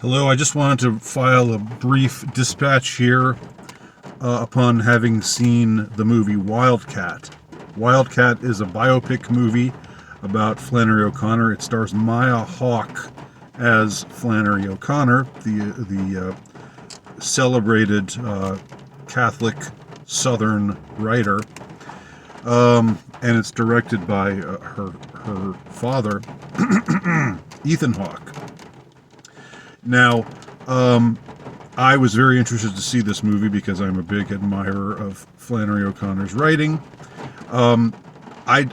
Hello, I just wanted to file a brief dispatch here upon having seen the movie Wildcat. Wildcat is a biopic movie about Flannery O'Connor. It stars Maya Hawke as Flannery O'Connor, the celebrated Catholic Southern writer, and it's directed by her father, Ethan Hawke. Now, I was very interested to see this movie because I'm a big admirer of Flannery O'Connor's writing. I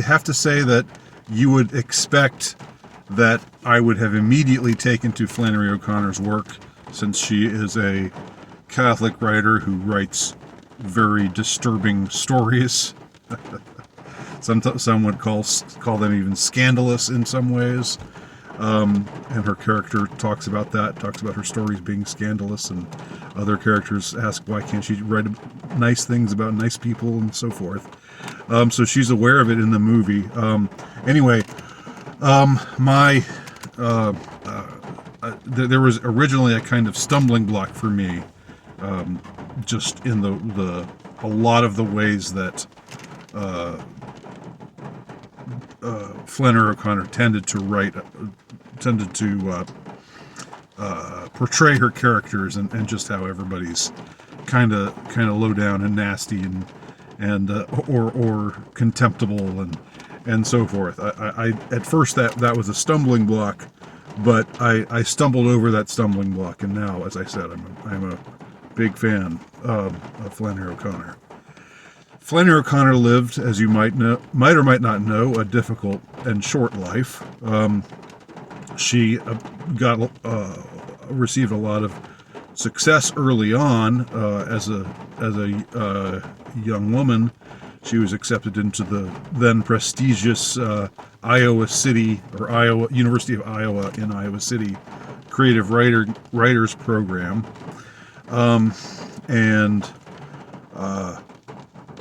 have to say that you would expect that I would have immediately taken to Flannery O'Connor's work, since she is a Catholic writer who writes very disturbing stories. Some would call them even scandalous in some ways. And her character talks about her stories being scandalous, and other characters ask why can't she write nice things about nice people and so forth. So she's aware of it in the movie. There was originally a kind of stumbling block for me, just in a lot of the ways that Flannery O'Connor tended to portray her characters, and just how everybody's kind of low down and nasty and or contemptible and so forth. I at first that was a stumbling block, but I stumbled over that stumbling block, and now, as I said, I'm a big fan of Flannery O'Connor. Flannery O'Connor lived, as you might or might not know, a difficult and short life. She received a lot of success early on as a young woman. She was accepted into the then prestigious University of Iowa in Iowa City Creative Writers Program, and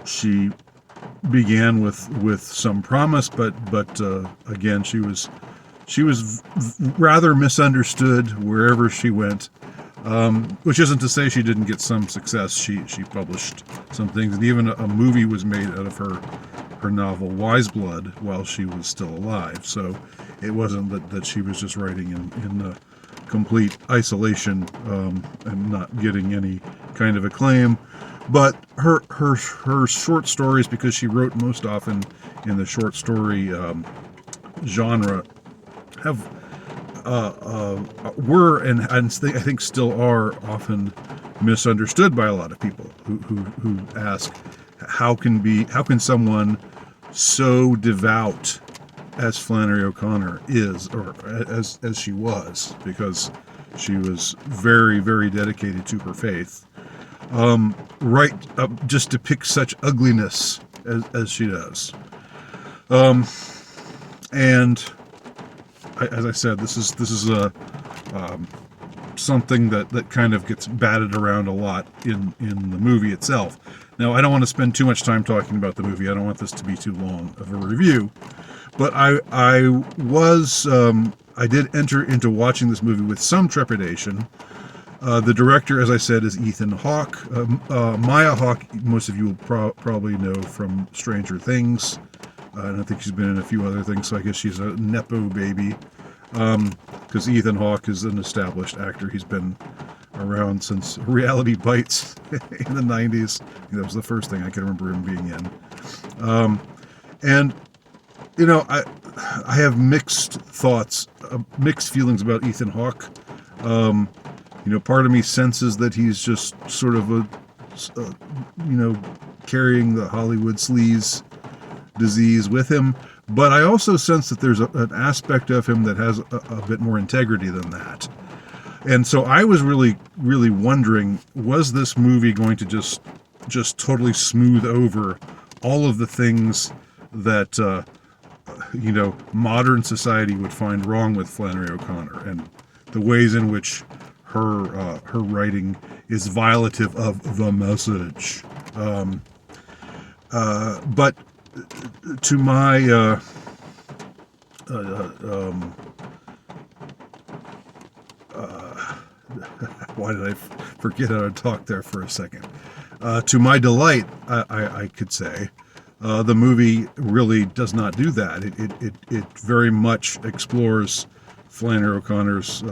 she began with some promise, but again, she was rather misunderstood wherever she went, which isn't to say she didn't get some success. She published some things, and even a movie was made out of her novel Wise Blood while she was still alive. So it wasn't that she was just writing in complete isolation and not getting any kind of acclaim. But her short stories, because she wrote most often in the short story genre, were and I think still are often misunderstood by a lot of people who ask how can someone so devout as Flannery O'Connor is, or as she was, because she was very, very dedicated to her faith, right up just to pick such ugliness as she does. And as I said, this is something that kind of gets batted around a lot in the movie itself. Now, I don't want to spend too much time talking about the movie. I don't want this to be too long of a review, but I did enter into watching this movie with some trepidation. The director, as I said, is Ethan Hawke. Maya Hawke, most of you will probably know from Stranger Things. And I think she's been in a few other things, so I guess she's a Nepo baby. Because Ethan Hawke is an established actor. He's been around since Reality Bites in the 90s. That was the first thing I can remember him being in. And, you know, I have mixed thoughts, mixed feelings about Ethan Hawke. Part of me senses that he's just sort of carrying the Hollywood sleaze disease with him, but I also sense that there's an aspect of him that has a bit more integrity than that. And so I was really, really wondering, was this movie going to just totally smooth over all of the things that modern society would find wrong with Flannery O'Connor, and the ways in which her writing is violative of the message. But to my Why did I forget how to talk there for a second? To my delight, I could say, the movie really does not do that. It very much explores Flannery O'Connor's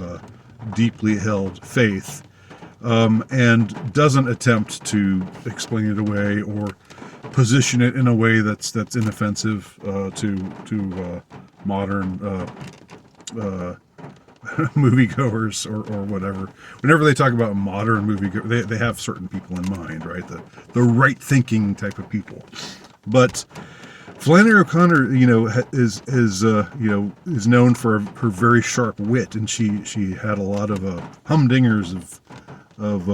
deeply held faith, and doesn't attempt to explain it away or position it in a way that's inoffensive to modern moviegoers or whatever. Whenever they talk about modern moviegoers, they have certain people in mind, right? The right thinking type of people. But Flannery O'Connor, is known for her very sharp wit, and she had a lot of humdingers of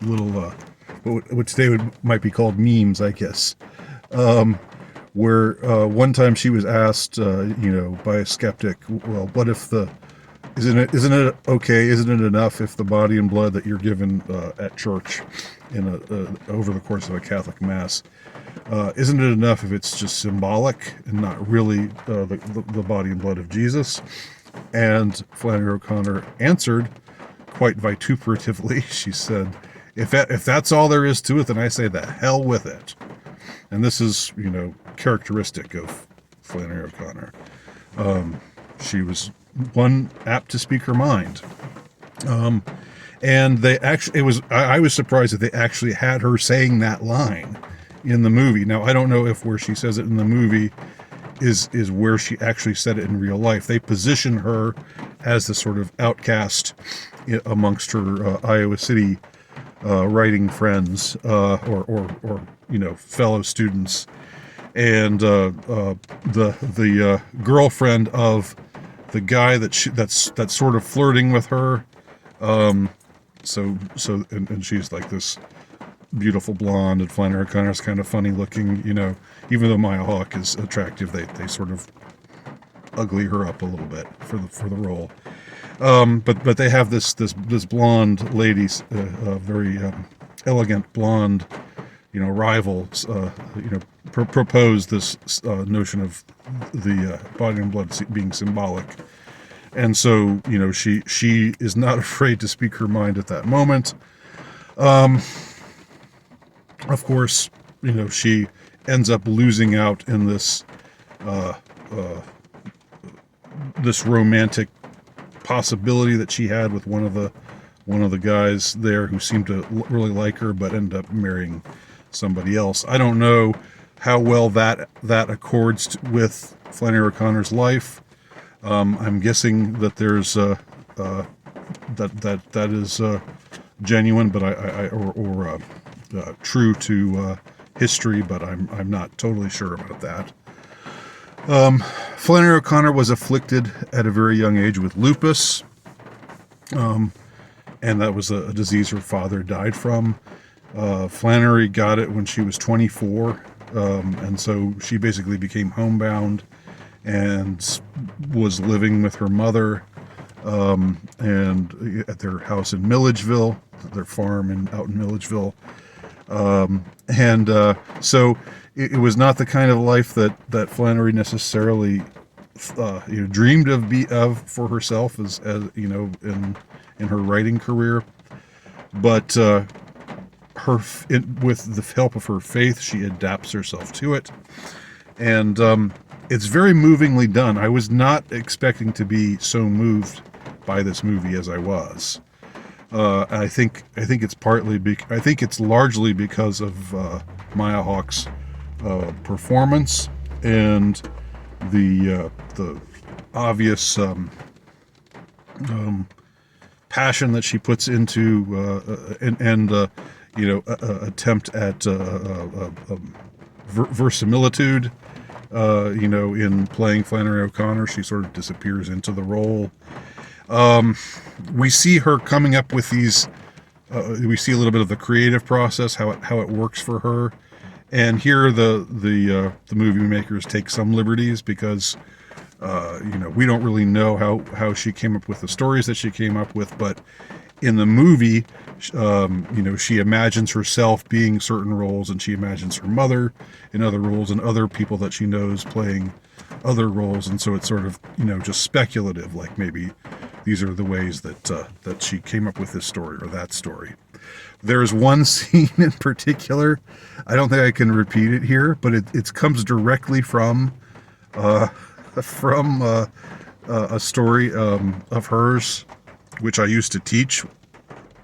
little which they might be called memes, I guess. Where one time she was asked, by a skeptic, well, what if isn't it okay? Isn't it enough if the body and blood that you're given at church in over the course of a Catholic Mass, isn't it enough if it's just symbolic and not really the body and blood of Jesus? And Flannery O'Connor answered quite vituperatively. She said, if that's all there is to it, then I say the hell with it. And this is, characteristic of Flannery O'Connor. She was apt to speak her mind. And I was surprised that they actually had her saying that line in the movie. Now, I don't know if where she says it in the movie is where she actually said it in real life. They position her as the sort of outcast amongst her Iowa City writing friends, or fellow students, and the girlfriend of the guy that's sort of flirting with her. So she's like this beautiful blonde, and Flannery O'Connor's kind of funny looking. Even though Maya Hawke is attractive, they sort of ugly her up a little bit for the role. But they have this blonde lady, very elegant blonde, rival, propose this notion of the body and blood being symbolic, and so she is not afraid to speak her mind at that moment. Of course, she ends up losing out in this this romantic possibility that she had with one of the guys there who seemed to really like her, but ended up marrying somebody else. I don't know how well that accords with Flannery O'Connor's life. I'm guessing that there's that is genuine, but or true to history, but I'm not totally sure about that. Flannery O'Connor was afflicted at a very young age with lupus, and that was a disease her father died from. Flannery got it when she was 24, and so she basically became homebound and was living with her mother, and at their house in Milledgeville, their farm out in Milledgeville. So it was not the kind of life that Flannery necessarily dreamed of for herself as in her writing career, but with the help of her faith, she adapts herself to it, and it's very movingly done. I was not expecting to be so moved by this movie as I was. I think it's it's largely because of Maya Hawke's performance and the obvious passion that she puts into attempt at verisimilitude. In playing Flannery O'Connor, she sort of disappears into the role. We see her coming up with these. We see a little bit of the creative process, how it works for her, and here the movie makers take some liberties because we don't really know how she came up with the stories that she came up with, but in the movie, she imagines herself being certain roles, and she imagines her mother in other roles, and other people that she knows playing other roles, and so it's sort of just speculative, like maybe these are the ways that she came up with this story, or that story. There's one scene in particular, I don't think I can repeat it here, but it comes directly from a story of hers, which I used to teach,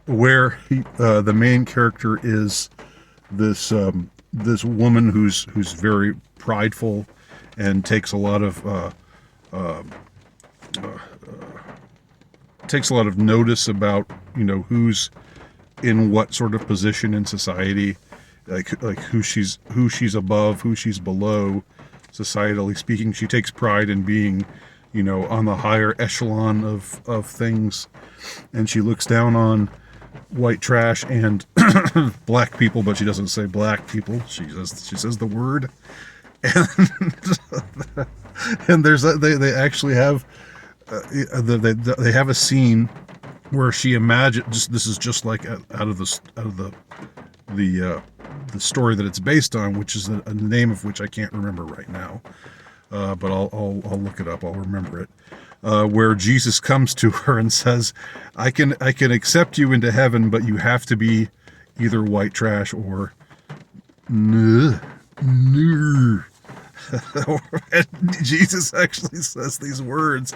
where the main character is this woman who's very prideful and takes a lot of notice about, who's in what sort of position in society, like who she's above, who she's below, societally speaking. She takes pride in being, on the higher echelon of things, and she looks down on white trash and black people, but she doesn't say black people. She says the word, and they actually have they have a scene where she imagines, this is just like out of the story that it's based on, which is a name of which I can't remember right now, but I'll look it up. I'll remember it. Where Jesus comes to her and says, "I can accept you into heaven, but you have to be either white trash or and Jesus actually says these words.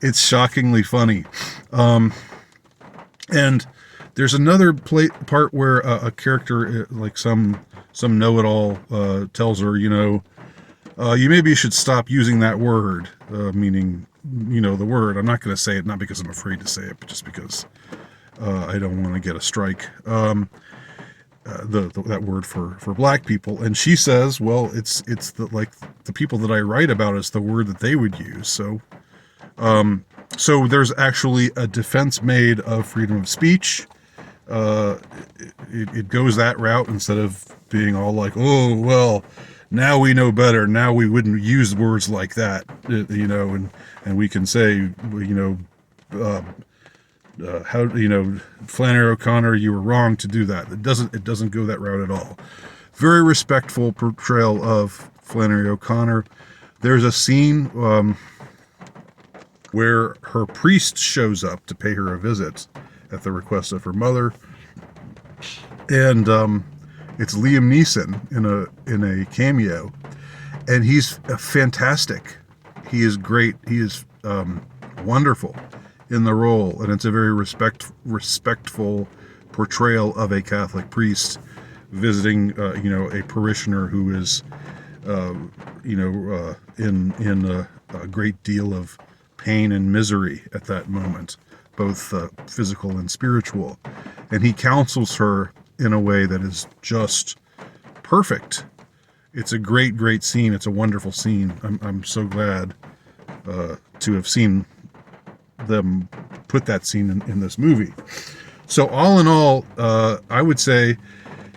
It's shockingly funny. And there's another part where a character, like some know-it-all, tells her, you maybe should stop using that word, meaning, the word. I'm not going to say it, not because I'm afraid to say it, but just because I don't want to get a strike. That word for black people. And she says, well, it's the people that I write about is the word that they would use. So there's actually a defense made of freedom of speech. It goes that route instead of being all like, oh, well, now we know better. Now we wouldn't use words like that, and we can say, Flannery O'Connor, you were wrong to do that. It doesn't go that route at all. Very respectful portrayal of Flannery O'Connor. There's a scene where her priest shows up to pay her a visit at the request of her mother, and it's Liam Neeson in a cameo, and he's fantastic. He is great. He is wonderful in the role, and it's a very respectful portrayal of a Catholic priest visiting a parishioner who is in a great deal of pain and misery at that moment, both physical and spiritual, and he counsels her in a way that is just perfect. It's a great scene. It's a wonderful scene. I'm so glad to have seen them put that scene in this movie. So all in all, I would say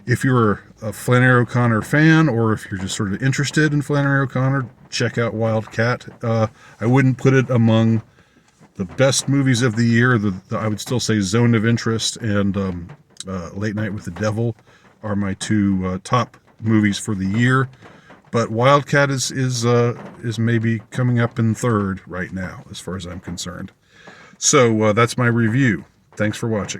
if you're a Flannery O'Connor fan, or if you're just sort of interested in Flannery O'Connor, check out Wildcat. I wouldn't put it among the best movies of the year. I would still say Zone of Interest and Late Night with the Devil are my two top movies for the year. But Wildcat is maybe coming up in third right now, as far as I'm concerned. So that's my review. Thanks for watching.